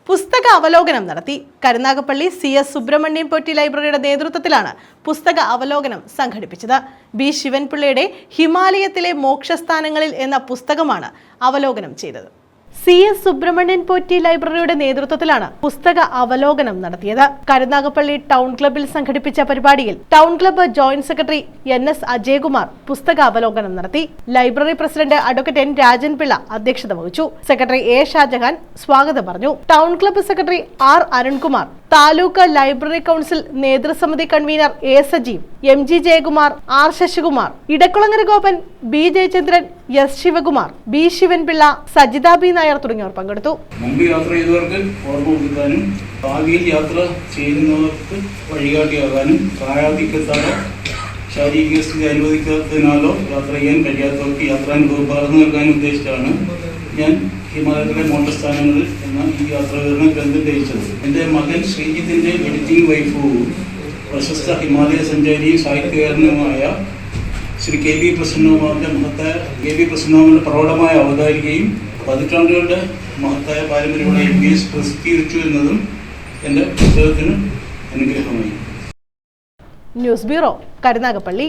പുസ്തക അവലോകനം നടത്തി. കരുനാഗപ്പള്ളി CS സുബ്രഹ്മണ്യൻ പൊറ്റി ലൈബ്രറിയുടെ നേതൃത്വത്തിലാണ് പുസ്തക അവലോകനം സംഘടിപ്പിച്ചത്. B. ശിവൻപിള്ളയുടെ ഹിമാലയത്തിലെ മോക്ഷസ്ഥാനങ്ങളിൽ എന്ന പുസ്തകമാണ് അവലോകനം ചെയ്തത്. CS സുബ്രഹ്മണ്യൻ പൊറ്റി ലൈബ്രറിയുടെ നേതൃത്വത്തിലാണ് പുസ്തക അവലോകനം നടത്തിയത്. കരുനാഗപ്പള്ളി ടൗൺ ക്ലബ്ബിൽ സംഘടിപ്പിച്ച പരിപാടിയിൽ town club joint secretary NS Ajayakumar പുസ്തക അവലോകനം നടത്തി. Library president advocate N. Rajanpillai അധ്യക്ഷത വഹിച്ചു. Secretary A. ഷാജഹാൻ സ്വാഗതം പറഞ്ഞു. Town club secretary R. Arunkumar, taluk library council നേതൃസമിതി convener A. Sajeev, MG Jayakumar, R. Sasikumar, Edakkulangara Gopan, B. Jayachandran, S. Sivakumar, B. Sivanpillai, Sajitha B. Nair തുടങ്ങിയവർ പങ്കെടുത്തു. മുമ്പ് യാത്ര ചെയ്തവർക്ക് ഓർമ്മപ്പെടുത്താനും ഭാവിയിൽ യാത്ര ചെയ്യുന്നവർക്ക് വഴികാട്ടിയാകാനും പ്രായാധിക്യത്താലോ ശാരീരിക സ്ഥിതി അനുവദിക്കാത്തതിനാലോ യാത്ര ചെയ്യാൻ കഴിയാത്തവർക്ക് യാത്രാനുഭവം പകർന്നു നൽകാനും ഉദ്ദേശിച്ചാണ് ഞാൻ ഹിമാലയത്തിലെ മോക്ഷസ്ഥാനങ്ങളിൽ എന്ന ഈ യാത്രാവിവരണ ഗ്രന്ഥം രചിച്ചത്. എൻ്റെ മകൻ ശ്രീജിത്തിൻ്റെ എഡിറ്റിംഗ് വൈഫും പ്രശസ്ത ഹിമാലയ സഞ്ചാരിയും സാഹിത്യകാരനുമായ ശ്രീ KV പ്രസന്നകുമാറിൻ്റെ പ്രൗഢമായ അവതാരികയും പതിറ്റാണ്ടുകളുടെ മഹത്തായ പാരമ്പര്യമുള്ള MBS പ്രസിദ്ധീകരിച്ചു എന്നതും എൻ്റെ പുസ്തകത്തിന് അനുഗ്രഹമായി. News bureau, Karunagappally.